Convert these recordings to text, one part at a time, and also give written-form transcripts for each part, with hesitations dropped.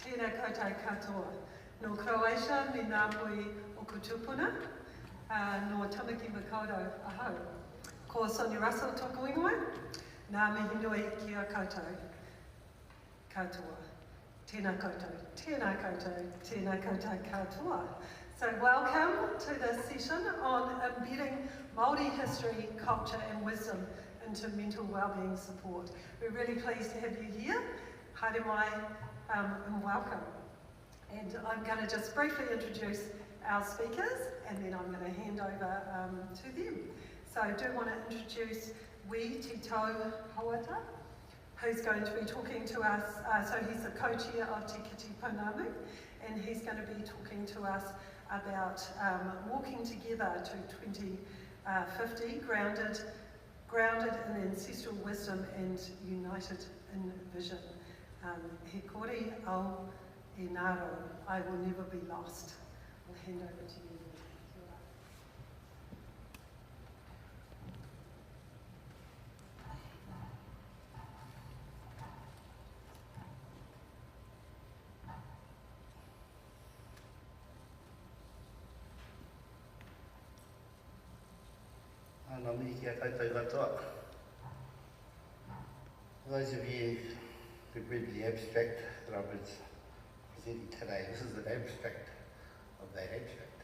Tēnā koutou katoa. No Croatia, me Ngāpui o Kutupuna, no Tamaki Makaurau ahau. Ko Sonia Russell tōku ingoa, nā mihi nui ki a koutou katoa. Tēnā koutou, tēnā koutou, tēnā koutou katoa. So welcome to this session on embedding Māori history, culture and wisdom into mental wellbeing support. We're really pleased to have you here. Haere mai, and welcome. And I'm going to just briefly introduce our speakers and then I'm going to hand over to them. So I do want to introduce Wee Tito Hoata, who's going to be talking to us, so he's the co-chair of Te Kiti Pounamu, and he's going to be talking to us about walking together to 2050, grounded in ancestral wisdom and united in vision. He kore au e ngaro, I will never be lost. I'll hand over to you. Those of you who've read the abstract that I was presenting today, this is an abstract of that abstract.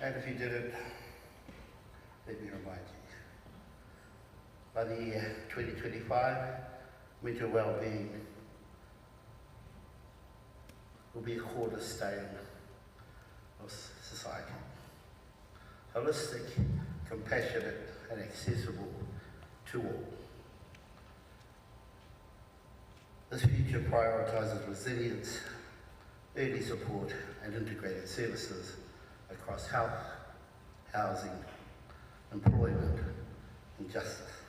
And if you didn't, let me remind you. By the year 2025, mental well-being will be a cornerstone of society. Holistic, compassionate and accessible to all. This future prioritises resilience, early support and integrated services across health, housing, employment and justice.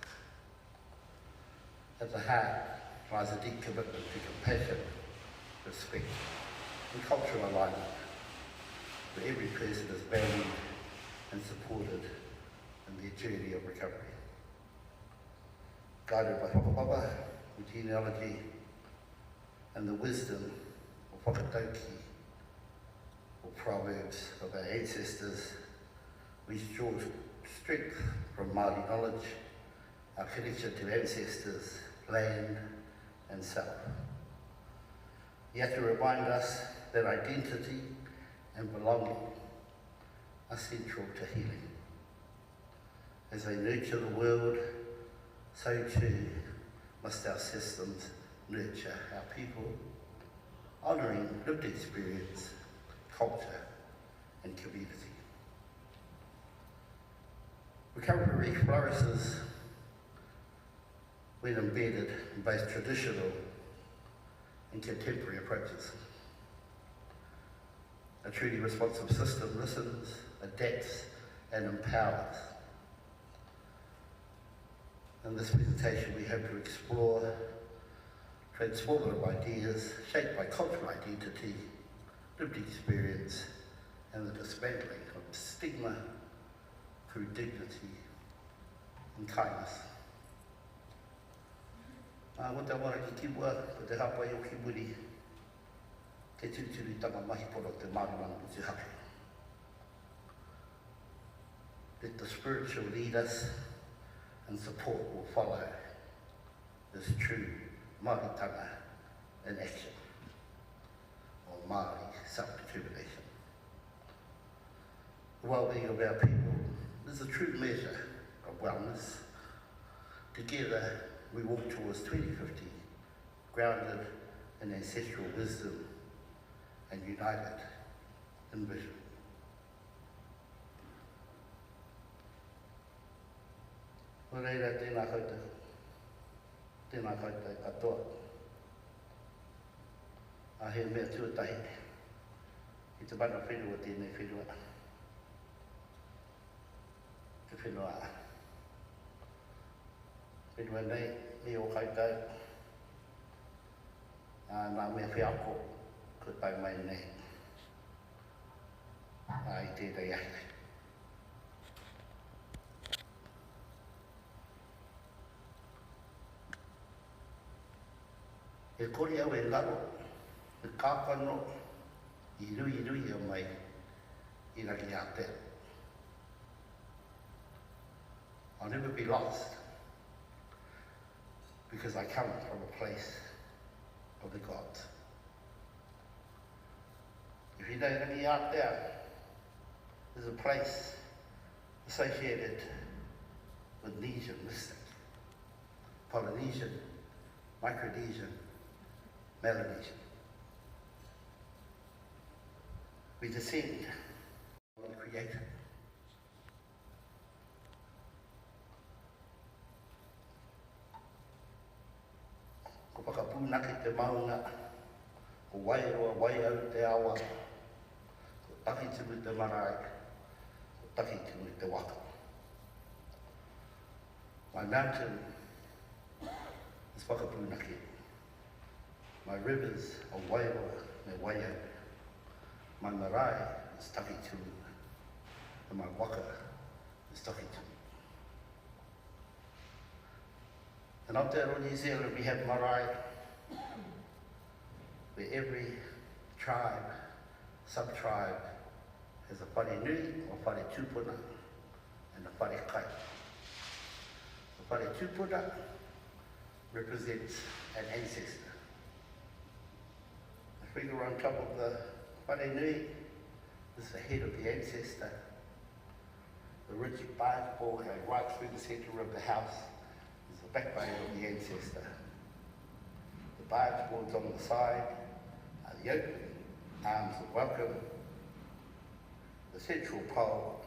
At the heart lies a deep commitment to compassion, respect and cultural alignment, where every person is valued and supported in their journey of recovery. Guided by whakapapa, genealogy, and the wisdom of whakatauki, or proverbs of our ancestors, we draw strength from Māori knowledge, our connection to ancestors, land, and self. Yet to remind us that identity and belonging are central to healing. As they nurture the world, so too must our systems nurture our people, honouring lived experience, culture and community. Recovery flourishes when embedded in both traditional and contemporary approaches. A truly responsive system listens, adapts and empowers. In this presentation we hope to explore transformative ideas shaped by cultural identity, lived experience and the dismantling of stigma through dignity and kindness. Wata wara ki kiwa, ko te hapa i o ki muri, ke tūturu tanga mahi poro te marumana o te hake. Let the spiritual lead us and support will follow this true Māoritanga in action, or Māori self-determination. The well-being of our people is a true measure of wellness. Together we walk towards 2050, grounded in ancestral wisdom and united in vision. Ko reira tēnā koutou katoa. A he mea tuatahi, i te mana whenua tēnei whenua. Te whenua nei, me o koutou, nā mea whiako, ko tau mai nei. I tētai ake. E kore au e ngaro, e kāpano, i rui o mai, I raki a te. I'll never be lost, because I come from a place of the gods. If you know raki a te, there's a place associated with Nesian mystic, Polynesian, Micronesian, Melanesian. We descend from the Creator. Ko whakapūnaki te maunga, ko wairoa wai au te awa, ko taki tunu te marae, ko taki tunu te waka. My mountain is whakapūnaki. My rivers are wairoa me wai au. My marae is taki tunu, and my waka is taki tunu. In Aotearoa, New Zealand, we have marae, where every tribe, sub-tribe, has a whare nui or whare tūpuna and a whare kai. The whare tūpuna represents an ancestor. The figure on top of the whare nui is the head of the ancestor. The rich bark ball going right through the centre of the house is the backbone of the ancestor. The barge boards on the side are the open arms of welcome. The central pole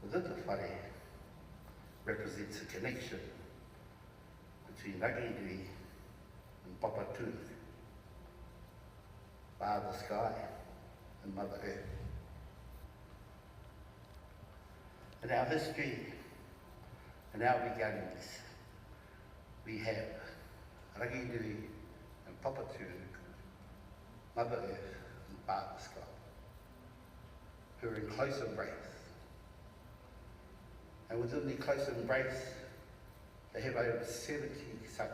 within the whare represents a connection between Ranginui and Papatū, Father Sky and Mother Earth. In our history, in our beginnings, we have Ranginui and Papatū, Mother Earth and Father Sky, who are in close embrace. And within the close embrace, they have over 70 sons.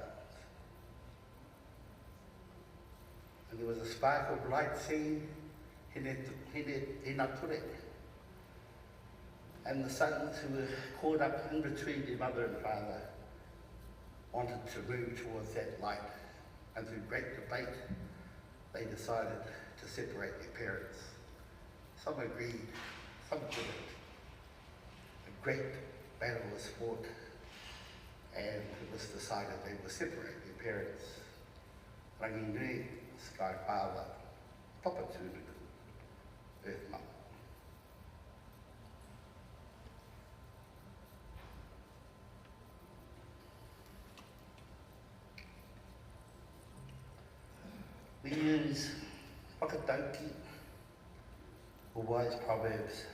And there was a spark of light seen in Ture. And the sons who were caught up in between their mother and father wanted to move towards that light. And through great debate, they decided to separate their parents. Some agreed, some didn't. A great battle was fought, and it was decided they would separate their parents. Ranginui, Sky Father, Papatū, Earth Mother. We use whakatauki, or wise proverbs,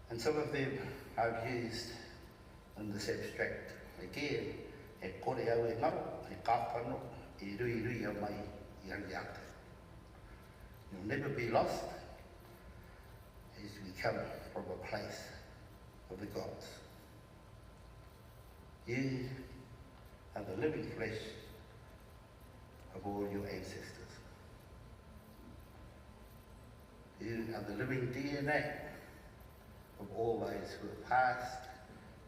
and some of them I've used in this abstract. Again, e kore au e ngaro, e kāpano, e rui o mai I rangi ake. You'll never be lost as we come from a place of the gods. You are the living flesh of all your ancestors. You are the living DNA of all those who have passed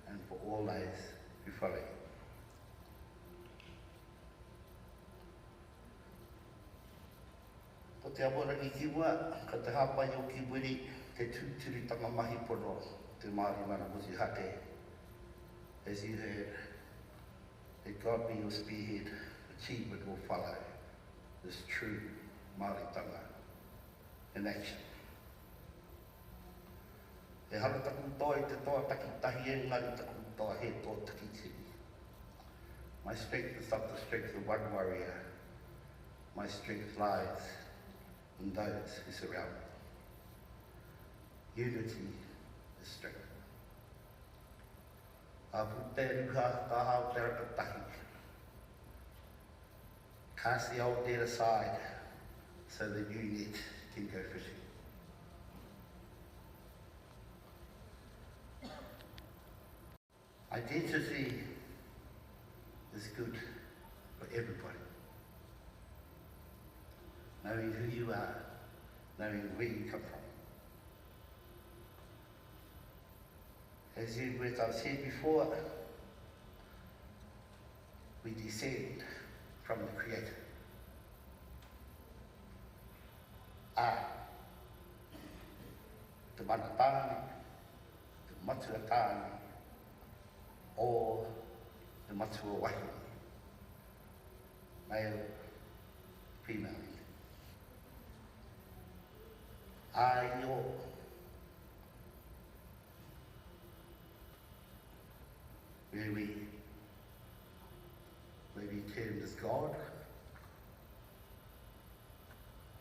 and for all those who follow you. Ko te awarangi kiwa, ka te hapai o ki wiri, te tūtiritanga mahi pono, te Māori mana musi hake. As you heard, that God be your spearhead, achievement will follow this true Māori tanga in action. E hara taku toi te toa takitahi e ngari taku toa he toa takitiri. My strength is not the strength of one warrior. My strength lies in those who surround me. Unity is strength. Apu te ruha ka hao te rakatahi. Cast the old dead aside so the new net can go fishing. Identity is good for everybody. Knowing who you are, knowing where you come from. As I've said before, we descend from the Creator. Te manatane, te matuatane, o te matua wahi. Male, female. Yo. Where we termed as God,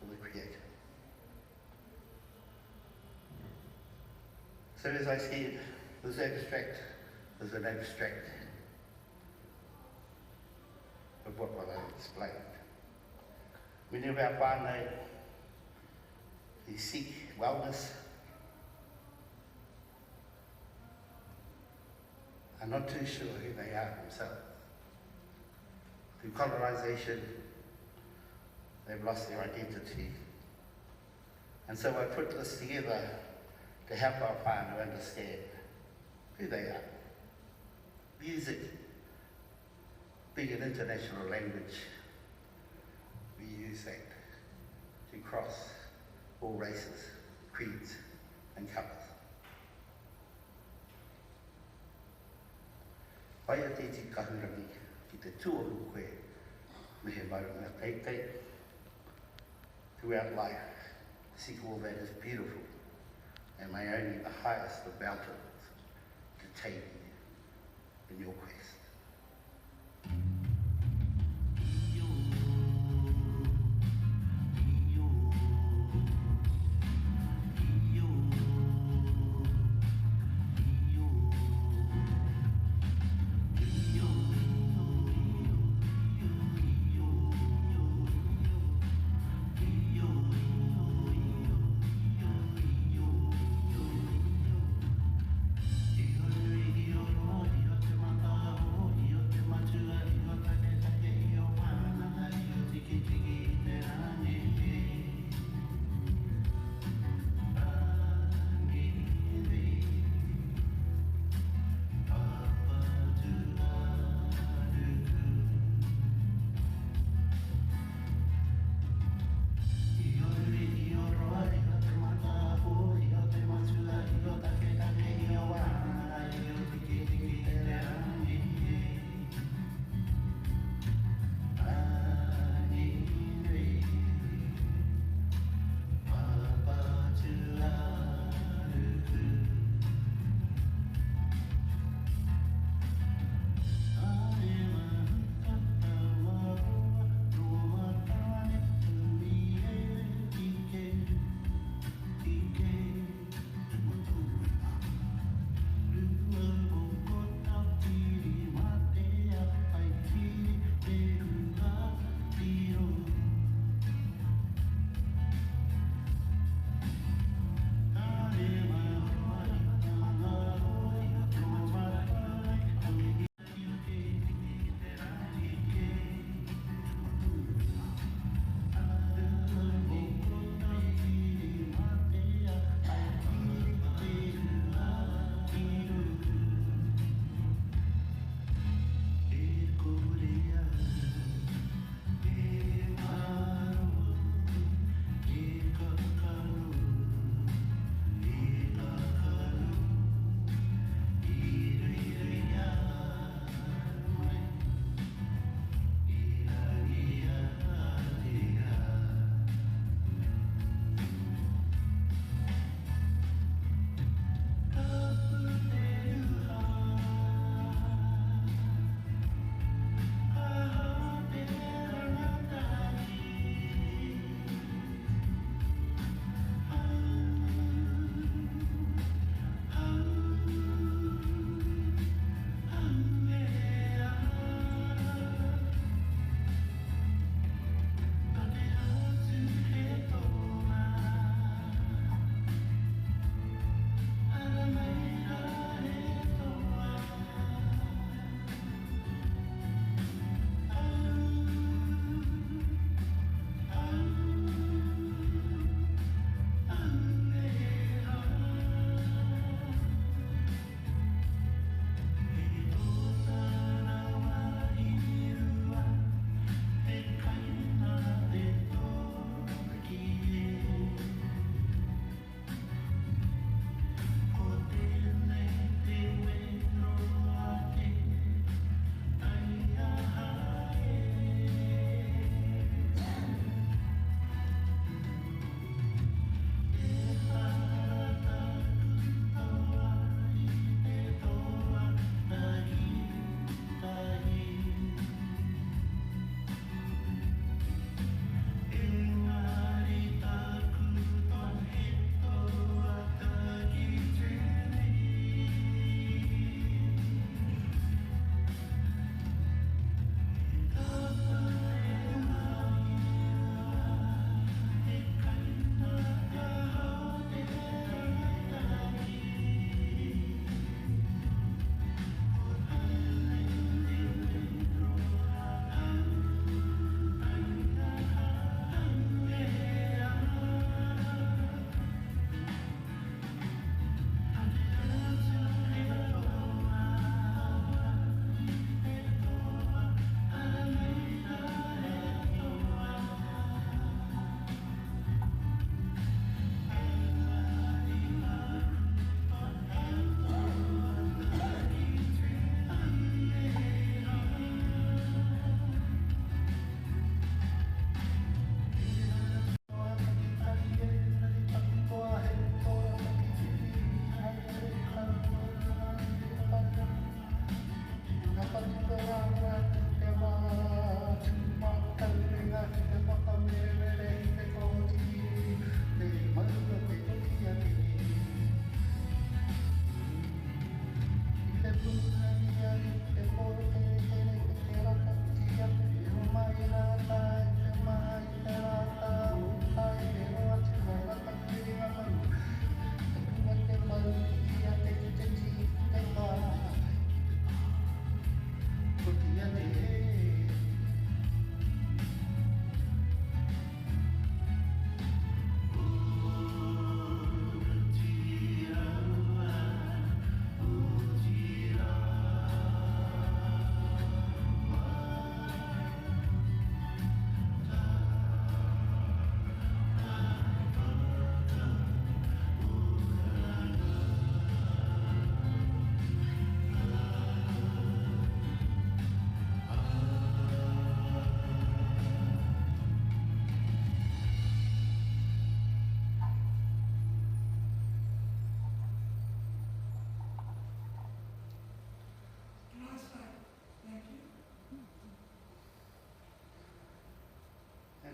or the Creator. So as I said, there's an abstract of what I explained. Many of our whānau, they seek wellness, are not too sure who they are themselves. Through colonisation, they've lost their identity. And so I put this together to help our whānau understand who they are. Music, being an international language, we use that to cross all races, creeds and colours. Pai a te ti kahurangi ki te tuahu koe me he maunga teitei. Throughout life, seek all that is beautiful, and may only the highest of mountains detain you in your quest.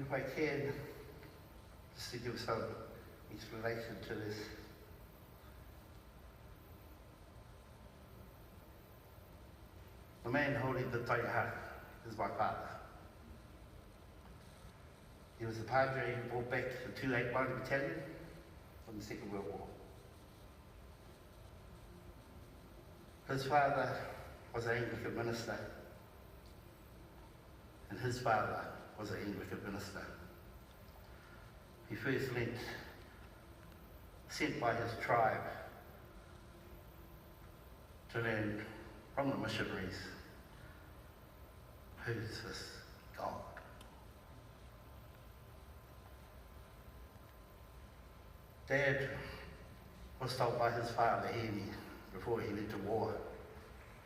if I can, just to give some explanation to this. The man holding the taiaha is my father. He was the padre who brought back the 281 Battalion from the Second World War. His father was an Anglican minister, and his father was an Anglican minister. He first sent by his tribe to learn from the missionaries who's this God. Dad was told by his father, Henry, before he went to war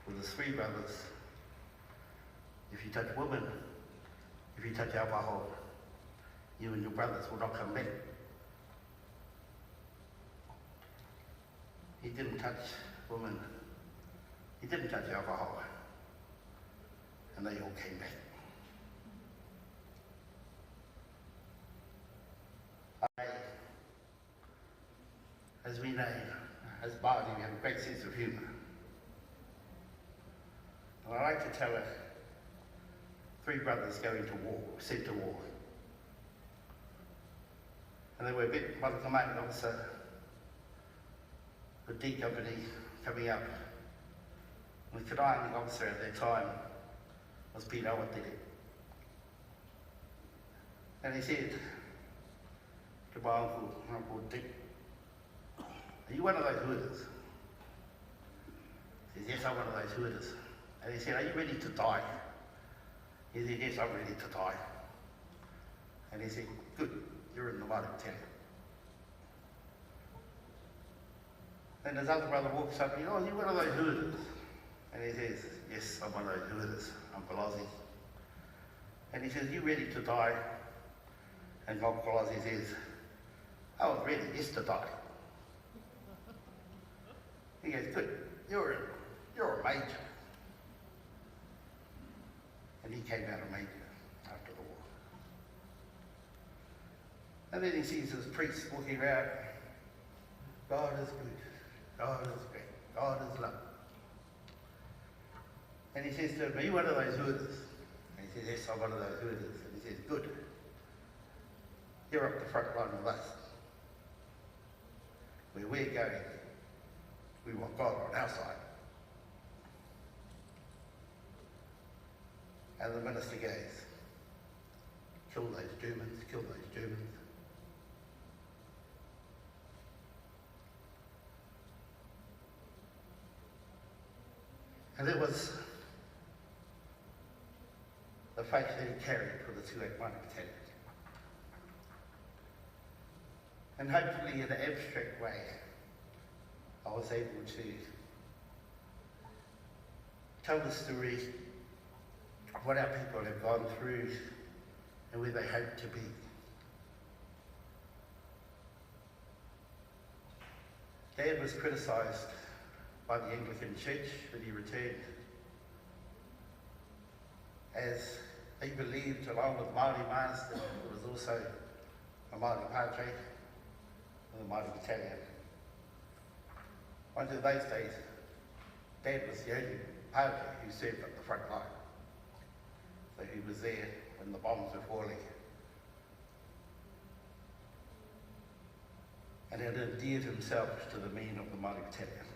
with his three brothers, if you touch women, if you touch alcohol, you and your brothers will not come back. He didn't touch women, he didn't touch alcohol, and they all came back. As we know, as Māori, we have a great sense of humour. And I like to tell her, three brothers going to war, sent to war. And they were a bit, one commanding officer, the D Company coming up. And the commanding officer at that time was Peter Awatiri. And he said to my Uncle Dick, are you one of those hooders? He says, yes, I'm one of those hooders. And he said, are you ready to die? He said, yes, I'm ready to die. And he said, good, you're in the Māori Battalion. Then his other brother walks up and he says, oh, you're one of those hooders. And he says, yes, I'm one of those hooders, I'm Pelosi. And he says, you ready to die? And Bob Pelosi says, I was ready, yes, to die. He goes, good, you're a major. And he came out a major after the war. And then he sees his priest walking around, God is good, God is great, God is love. And he says to him, are you one of those hooders? And he says, yes, I'm one of those hooders. And he says, good, you're up the front line with us. Where we're going, we want God on our side. And the minister goes, kill those Germans, kill those Germans. And it was the faith that he carried for the 281 Battalion. And hopefully in an abstract way, I was able to tell the story of what our people have gone through and where they hope to be. Dad was criticised by the Anglican Church when he returned, as they believed, along with Māori Mars, that he was also a Māori Padre in the Māori Battalion. One of those days, Dad was the only Padre who served at the front line. So he was there when the bombs were falling. And had endeared himself to the men of the Māori Battalion.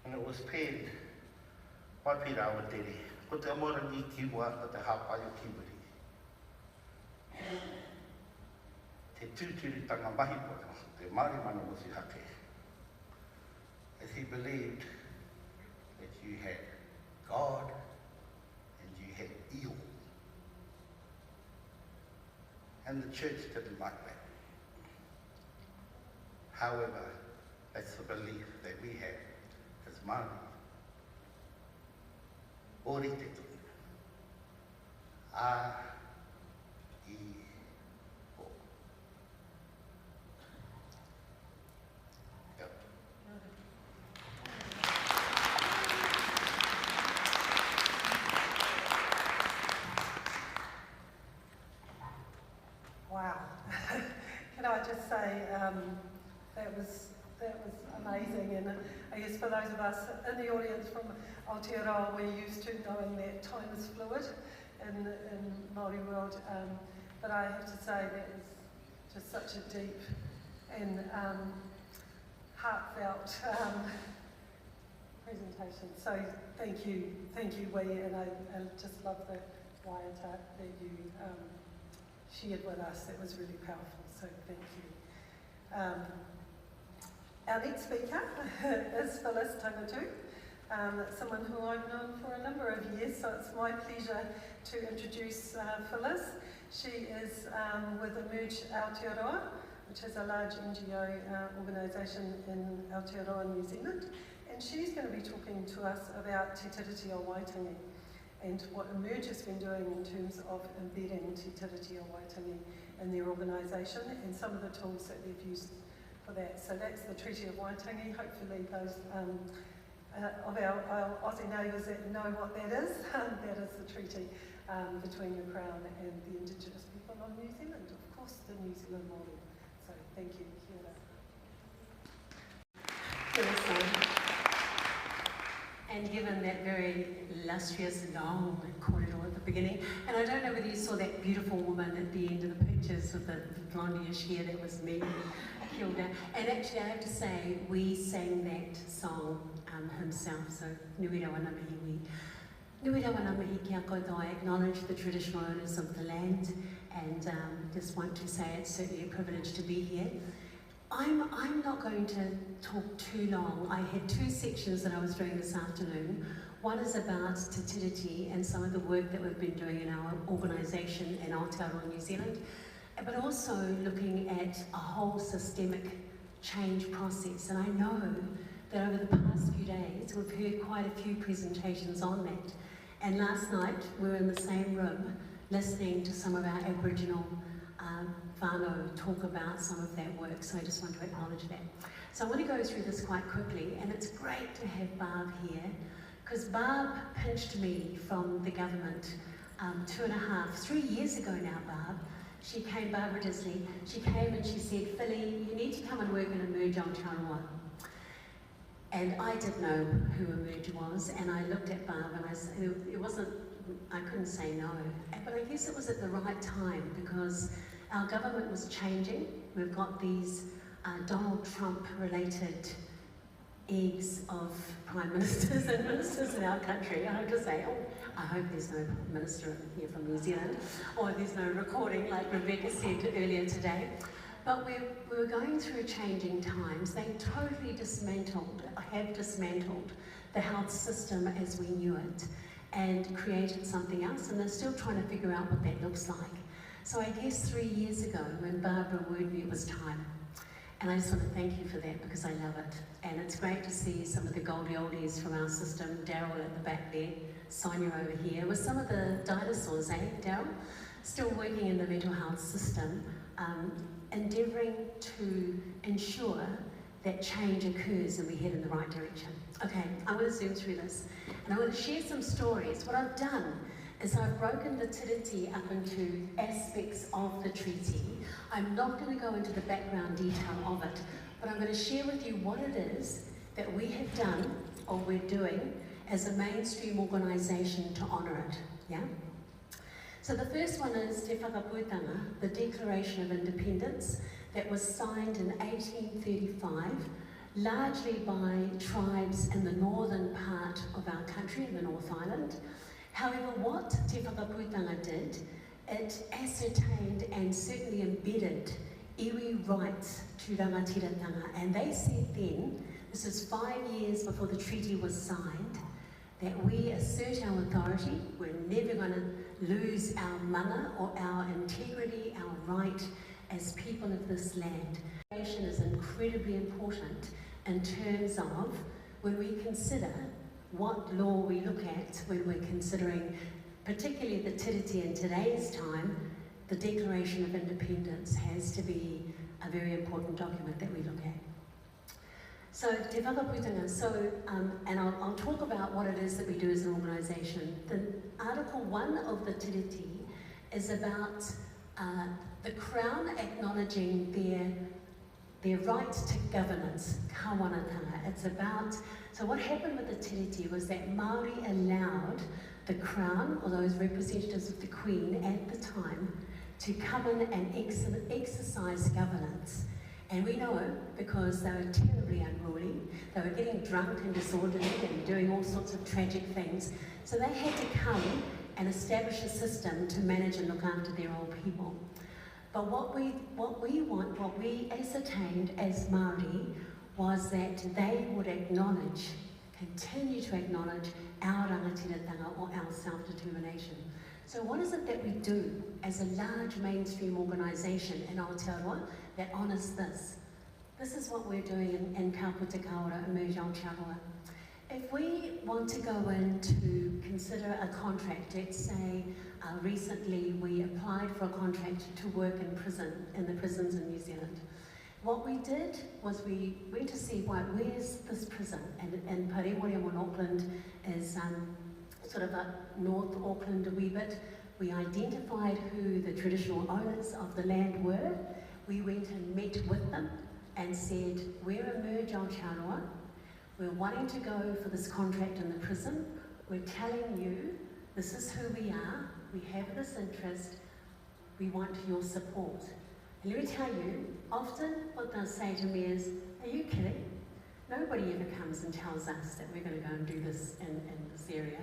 And it was penned by Peter Awatiri, ko te amorangi kiwa o te hāpai o kiwiri. Te tūturitanga mahi pono, te Māori mana mosi hake. As he believed that you had God and you had eel. And the church didn't like that. However, that's the belief that we have as Māori. Ori te tui. A, I, o. Yep. for those of us in the audience from Aotearoa, we're used to knowing that time is fluid in Māori world, but I have to say that is just such a deep and heartfelt presentation. So thank you, Wee, and I just love the waiata that you shared with us. That was really powerful, so thank you. Our next speaker is Phyllis Tangatu, someone who I've known for a number of years, so it's my pleasure to introduce Phyllis. She is with Emerge Aotearoa, which is a large NGO organisation in Aotearoa, New Zealand, and she's going to be talking to us about Te Tiriti o Waitangi and what Emerge has been doing in terms of embedding Te Tiriti o Waitangi in their organisation and some of the tools that they've used for that. So that's the Treaty of Waitangi. Hopefully those of our Aussie neighbours that know what that is, that is the treaty between the Crown and the Indigenous people of New Zealand, of course the New Zealand Māori. So thank you, kia ora. And given that very illustrious long corridor at the beginning, and I don't know whether you saw that beautiful woman at the end of the pictures with the blondie-ish hair, that was me, Kilda. And actually I have to say, we sang that song himself, so Nui Rawa Ngā Mihi Wee. Nui Rawa Ngā Mihi kia koutou. I acknowledge the traditional owners of the land, and just want to say it's certainly a privilege to be here. I'm not going to talk too long. I had two sections that I was doing this afternoon. One is about Te Tiriti and some of the work that we've been doing in our organisation in Aotearoa, New Zealand, but also looking at a whole systemic change process. And I know that over the past few days we've heard quite a few presentations on that. And last night we were in the same room listening to some of our Aboriginal whānau talk about some of that work, so I just want to acknowledge that. So I want to go through this quite quickly, and it's great to have Barb here, because Barb pinched me from the government 3 years ago now, Barb. She came, Barbara Disley, she came and she said, Philly, you need to come and work in Emerge Aotearoa. And I didn't know who Emerge was, and I looked at Barb and I couldn't say no. But I guess it was at the right time, because our government was changing. We've got these Donald Trump related eggs of prime ministers and ministers in our country. I have to say, I hope there's no minister here from New Zealand, or there's no recording like Rebecca said earlier today. But we were going through changing times. They totally have dismantled the health system as we knew it and created something else, and they're still trying to figure out what that looks like. So I guess 3 years ago, when Barbara warned me it was time, and I just want to thank you for that, because I love it. And it's great to see some of the Goldie Oldies from our system, Daryl at the back there, Sonia over here, with some of the dinosaurs, Daryl? Still working in the mental health system, endeavouring to ensure that change occurs and we head in the right direction. Okay, I want to zoom through this, and I want to share some stories. What I've done is I've broken the Tiriti up into aspects of the treaty. I'm not going to go into the background detail of it, but I'm going to share with you what it is that we have done, or we're doing, as a mainstream organisation to honour it, yeah? So the first one is Te Whakaputanga, the Declaration of Independence, that was signed in 1835, largely by tribes in the northern part of our country, in the North Island. However, what Te Whakaputanga did, it ascertained and certainly embedded iwi rights to rangatiratanga. And they said then, this is 5 years before the treaty was signed, that we assert our authority. We're never going to lose our mana or our integrity, our right as people of this land. Education is incredibly important in terms of when we consider what law we look at when we're considering, particularly the Tiriti in today's time. The Declaration of Independence has to be a very important document that we look at. So, Te Whakaputanga, and I'll talk about what it is that we do as an organisation. The Article 1 of the Tiriti is about the Crown acknowledging their right to governance, kawanatanga. It's about So what happened with the tiriti was that Māori allowed the Crown, or those representatives of the Queen at the time, to come in and exercise governance. And we know because they were terribly unruly, they were getting drunk and disorderly and doing all sorts of tragic things. So they had to come and establish a system to manage and look after their old people. But what we ascertained as Māori was that they would acknowledge, continue to acknowledge our rangatiratanga or our self-determination. So what is it that we do as a large mainstream organisation in Aotearoa that honours this? This is what we're doing in Ka Puta Kaora, Emerge Aotearoa. If we want to go in to consider a contract, let's say recently we applied for a contract to work in prison, in the prisons in New Zealand. What we did was we went to see where's this prison, and Parewariamo in Auckland is sort of up north Auckland a wee bit. We identified who the traditional owners of the land were. We went and met with them and said, we're Emerge Aotearoa, we're wanting to go for this contract in the prison, we're telling you this is who we are, we have this interest, we want your support. And let me tell you, often what they'll say to me is, are you kidding? Nobody ever comes and tells us that we're going to go and do this in this area.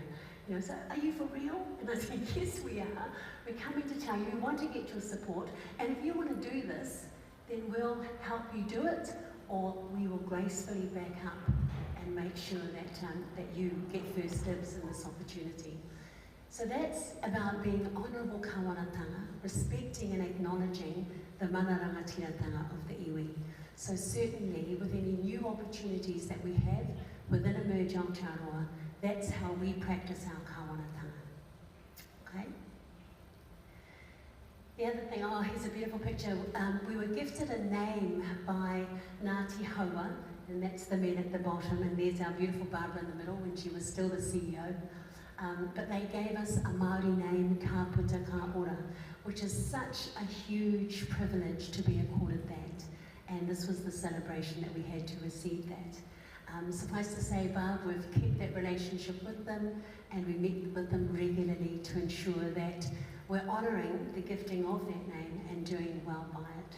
You know, so are you for real? And I say, yes, we are. We're coming to tell you we want to get your support, and if you want to do this, then we'll help you do it, or we will gracefully back up and make sure that you get first dibs in this opportunity. So that's about being honourable kawanatanga, respecting and acknowledging the mana rangatiratanga of the iwi. So certainly with any new opportunities that we have within Emerge Aotearoa, that's how we practice our kawanatanga. Okay? The other thing, oh, here's a beautiful picture. We were gifted a name by Ngāti Haua, and that's the men at the bottom, and there's our beautiful Barbara in the middle when she was still the CEO. But they gave us a Māori name, Ka Puta Kaora, which is such a huge privilege to be accorded that. And this was the celebration that we had to receive that. Suffice to say, Barb, we've kept that relationship with them, and we meet with them regularly to ensure that we're honouring the gifting of that name and doing well by it.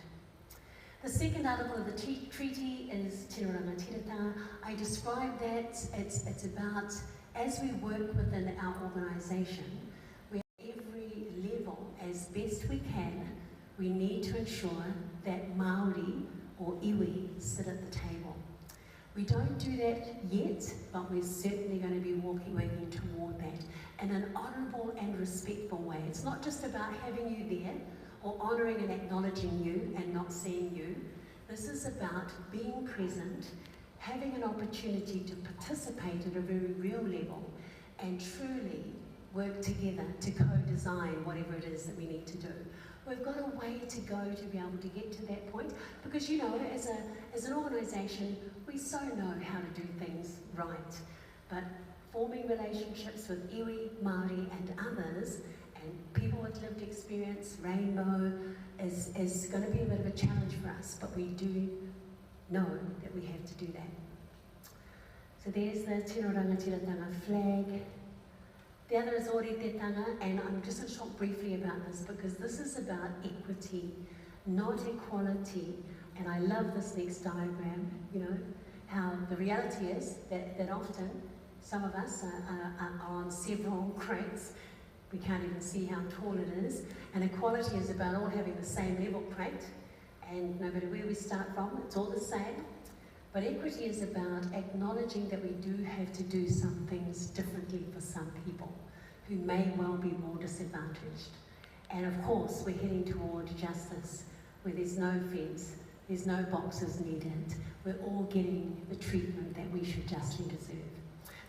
The second article of the treaty is Tino Rangatiratanga. I described that it's about, as we work within our organisation, we at every level, as best we can, we need to ensure that Māori or iwi sit at the table. We don't do that yet, but we're certainly going to be working toward that in an honourable and respectful way. It's not just about having you there or honouring and acknowledging you and not seeing you. This is about being present, having an opportunity to participate at a very real level and truly work together to co-design whatever it is that we need to do. We've got a way to go to be able to get to that point because, you know, as an organisation, we so know how to do things right. But forming relationships with iwi, Māori and others, and people with lived experience, Rainbow, is going to be a bit of a challenge for us, but we do know that we have to do that. So there's the Tino Rangatiratanga flag. The other is Oretetanga, and I'm just going to talk briefly about this because this is about equity, not equality. And I love this next diagram, you know, how the reality is that often some of us are on several crates. We can't even see how tall it is. And equality is about all having the same level crate, and no matter where we start from, it's all the same. But equity is about acknowledging that we do have to do some things differently for some people who may well be more disadvantaged. And of course, we're heading toward justice, where there's no fence, there's no boxes needed. We're all getting the treatment that we should justly deserve.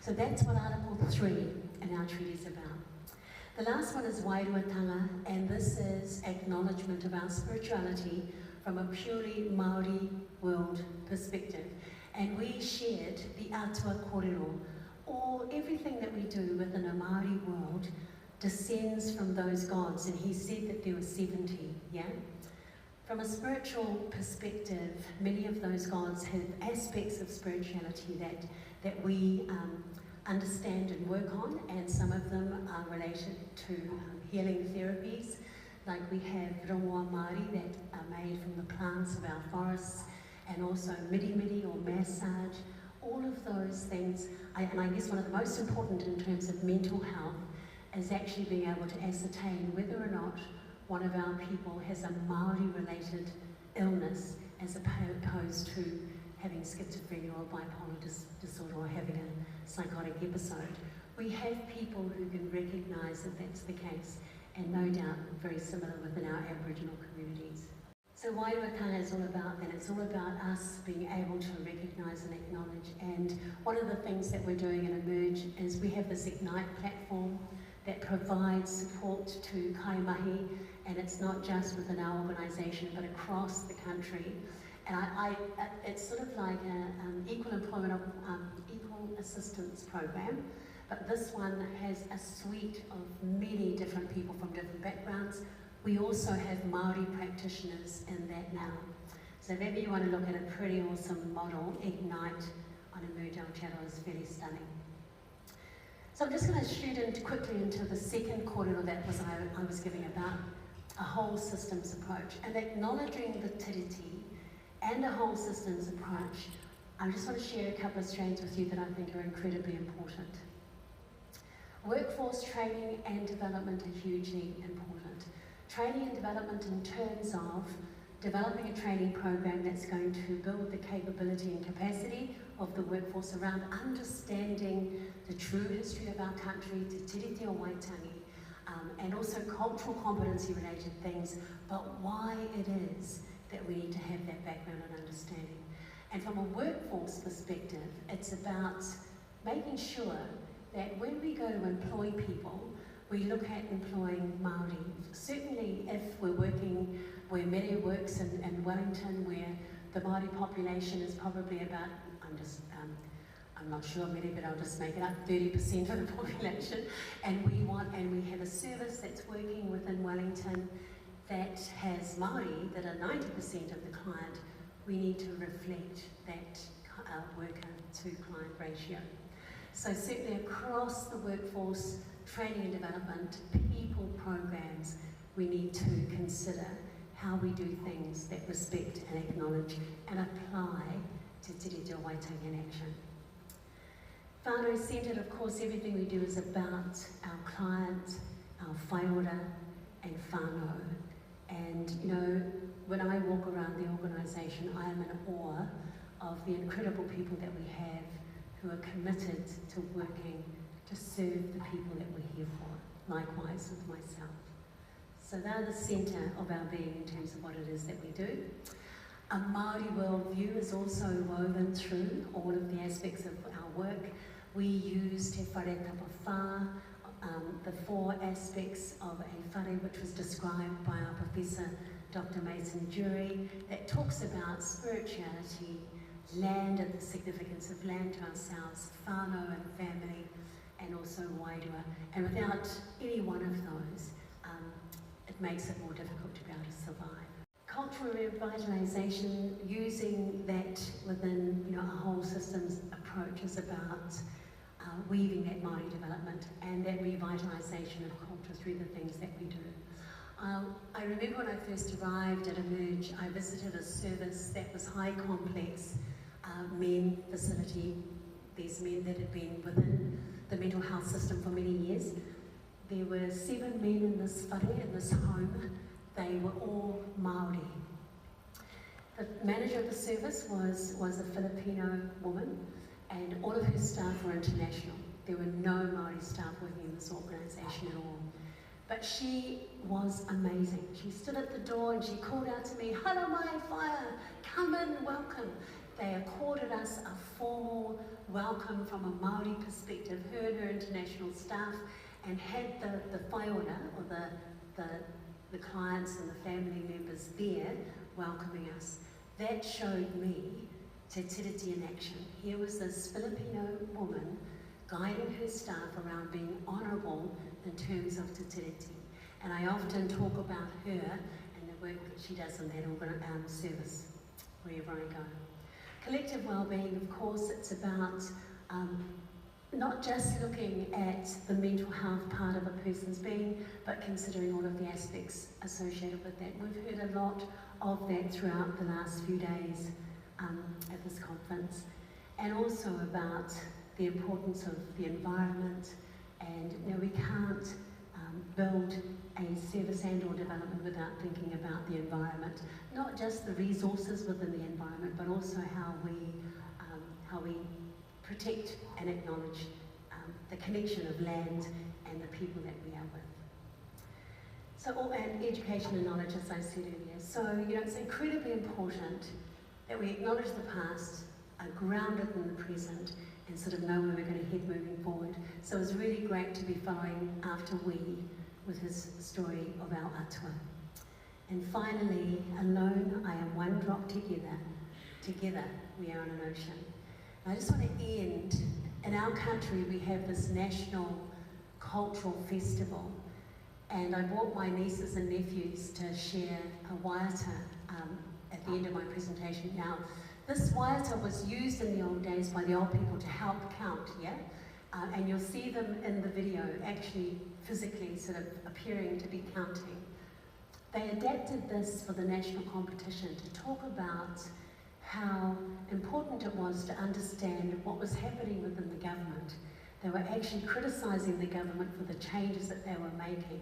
So that's what Article 3 in our treaty is about. The last one is Wairuatanga, and this is acknowledgement of our spirituality from a purely Māori world perspective. And we shared the Atua Kōrero, or everything that we do within a Māori world descends from those gods, and he said that there were 70, yeah? From a spiritual perspective, many of those gods have aspects of spirituality that we understand and work on, and some of them are related to healing therapies. Like we have rongoa Māori that are made from the plants of our forests, and also miri or massage. All of those things, and I guess one of the most important in terms of mental health is actually being able to ascertain whether or not one of our people has a Māori-related illness as opposed to having schizophrenia or bipolar disorder or having a psychotic episode. We have people who can recognise that that's the case, and no doubt very similar within our Aboriginal communities. So Wairuakanga is all about that. It's all about us being able to recognise and acknowledge. And one of the things that we're doing in Emerge is we have this Ignite platform that provides support to kaimahi, and it's not just within our organisation but across the country. And it's sort of like an equal employment, equal assistance program, but this one has a suite of many different people from different backgrounds. We also have Māori practitioners in that now. So maybe you want to look at a pretty awesome model, Ignite, on Emerge Aotearoa is fairly stunning. So I'm just going to shoot quickly into the second kōrero that I was giving about a whole systems approach, and acknowledging the tiriti and a whole systems approach. I just want to share a couple of strands with you that I think are incredibly important. Workforce training and development are hugely important. Training and development in terms of developing a training program that's going to build the capability and capacity of the workforce around understanding the true history of our country, Te Tiriti o Waitangi, and also cultural competency related things, but why it is that we need to have that background and understanding. And from a workforce perspective, it's about making sure that when we go to employ people, we look at employing Māori. Certainly if we're working where Mere works in Wellington, where the Māori population is probably about, I'm not sure Mere, but I'll just make it up, 30% of the population, and we have a service that's working within Wellington that has Māori that are 90% of the client, we need to reflect that worker to client ratio. So certainly across the workforce, training and development, people programs, we need to consider how we do things that respect and acknowledge and apply Te Tiriti o Waitangi in action. Whānau-centred, of course, everything we do is about our client, our whaiora and whānau. And you know, when I walk around the organisation, I am in awe of the incredible people that we have who are committed to working to serve the people that we're here for, likewise with myself. So they're the centre of our being in terms of what it is that we do. A Māori worldview is also woven through all of the aspects of our work. We use Te Whare Tapa Whā, the 4 aspects of a whare which was described by our Professor Dr. Mason Jury, that talks about spirituality, land and the significance of land to ourselves, whānau and family, and also wairua. And without any one of those, it makes it more difficult to be able to survive. Cultural revitalisation, using that within a whole systems approach, is about weaving that Māori development and that revitalisation of culture through the things that we do. I remember when I first arrived at Emerge, I visited a service that was high complex men facility. These men that had been within the mental health system for many years. There were 7 men in this whare, in this home. They were all Māori. The manager of the service was a Filipino woman, and all of her staff were international. There were no Māori staff working in this organisation at all. But she was amazing. She stood at the door and she called out to me, "Hara mai whaia, come in, welcome." They accorded us a formal welcome from a Māori perspective, her and her international staff, and had the whaiora, or the clients and the family members there welcoming us. That showed me Te Tiriti in action. Here was this Filipino woman guiding her staff around being honourable in terms of Te Tiriti. And I often talk about her and the work that she does in that service, wherever I go. Collective wellbeing, of course, it's about Not just looking at the mental health part of a person's being, but considering all of the aspects associated with that. We've heard a lot of that throughout the last few days at this conference, and also about the importance of the environment. And we can't build a service and or development without thinking about the environment, not just the resources within the environment, but also how we protect and acknowledge the connection of land and the people that we are with. So, and education and knowledge, as I said earlier. So, it's incredibly important that we acknowledge the past, are grounded in the present, and sort of know where we're going to head moving forward. So it was really great to be following after with his story of our atua. And finally, alone I am one drop together. Together we are on an ocean. And I just want to end, in our country we have this national cultural festival, and I brought my nieces and nephews to share a waiata at the end of my presentation. Now, this waiata was used in the old days by the old people to help count, yeah? And you'll see them in the video actually physically sort of appearing to be counting. They adapted this for the national competition to talk about how important it was to understand what was happening within the government. They were actually criticising the government for the changes that they were making,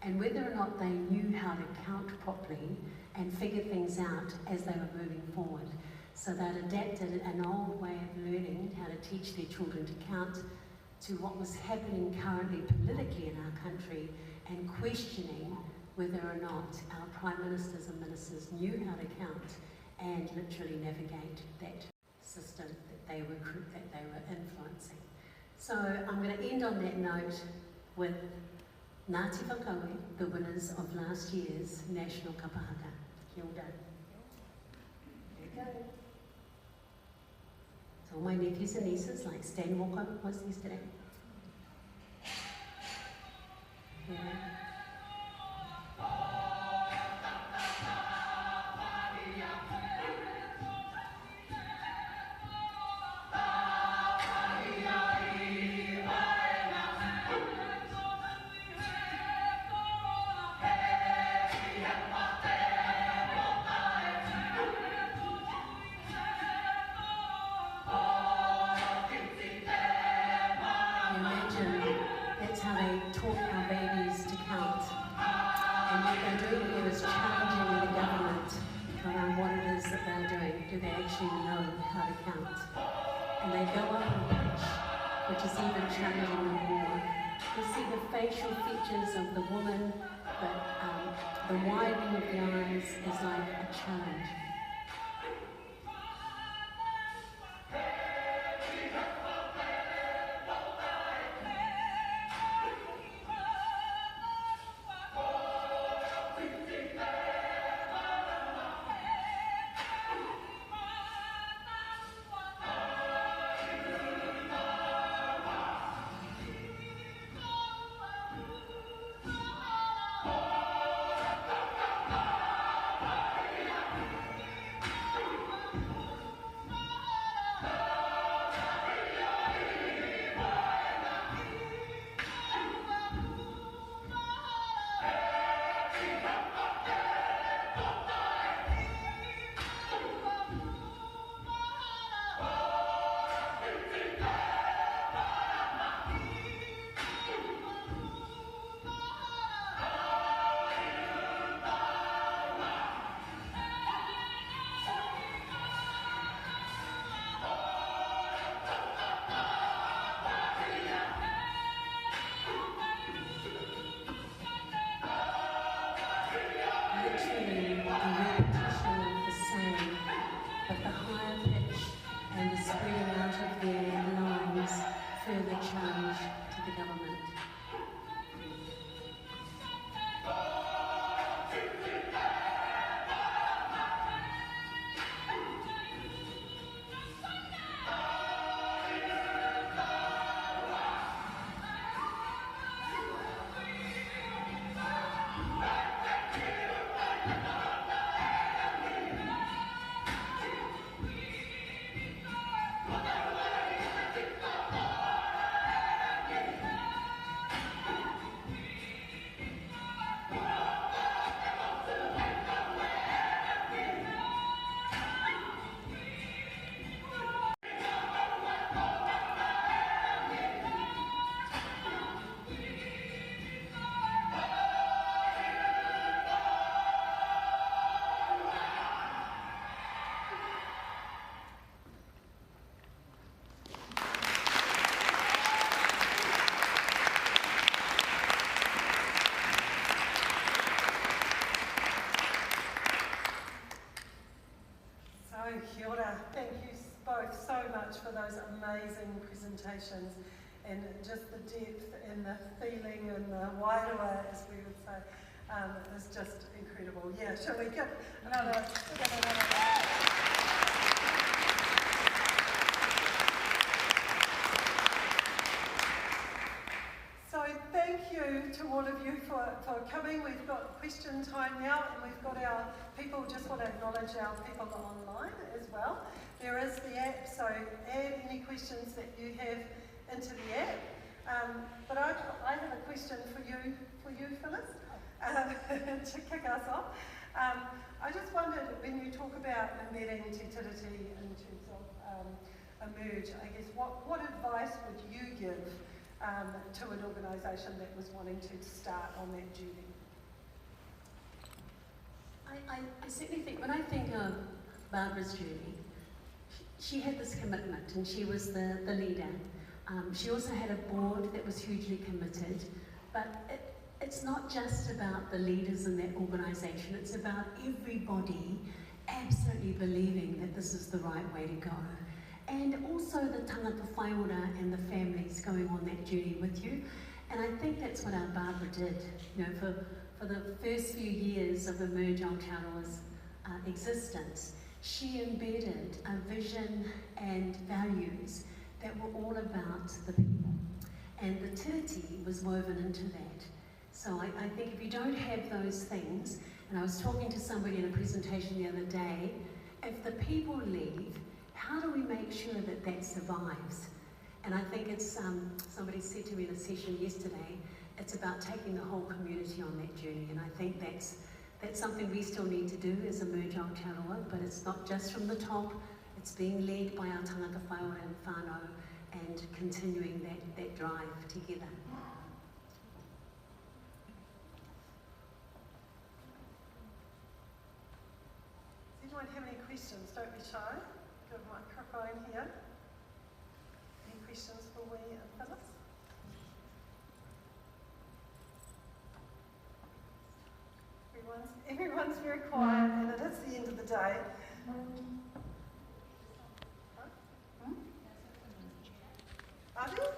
and whether or not they knew how to count properly and figure things out as they were moving forward. So they'd adapted an old way of learning how to teach their children to count to what was happening currently politically in our country, and questioning whether or not our prime ministers and ministers knew how to count and literally navigate that system that they were influencing. So I'm going to end on that note with Ngāti Whakaue, the winners of last year's National Kapahaka. Kia ora. There you go. So all my nephews and nieces, like Stan Walker was yesterday. Yeah. Facial features of the woman, but the widening of the eyes is like a challenge. and just the depth and the feeling and the wairoa, as we would say, is just incredible. Yeah, shall we give another? So thank you to all of you for coming. We've got question time now, and we've got our people, just want to acknowledge our people online as well. There is the app, so add any questions that you have into the app. But I have a question for you, Phyllis, to kick us off. I just wondered, when you talk about embedding Te Tiriti in terms of Emerge, I guess what advice would you give to an organisation that was wanting to start on that journey? I certainly think, when I think of Barbara's journey, she had this commitment and she was the leader. She also had a board that was hugely committed, but it's not just about the leaders in that organisation, it's about everybody absolutely believing that this is the right way to go. And also the tangata whaiora and the families going on that journey with you. And I think that's what our Barbara did. You know, for the first few years of Emerge Aotearoa's existence, she embedded a vision and values that were all about the people. And the tiriti was woven into that. So I think if you don't have those things, and I was talking to somebody in a presentation the other day, if the people leave, how do we make sure that that survives? And I think it's, somebody said to me in a session yesterday, it's about taking the whole community on that journey, and I think that's something we still need to do as Emerge Aotearoa, but it's not just from the top, it's being led by our tangata whaiora and whānau, and continuing that drive together. Does anyone have any questions? Don't be shy. Got a microphone here. Any questions for Wee and Phyllis? Everyone's very quiet, and it is the end of the day. Are there?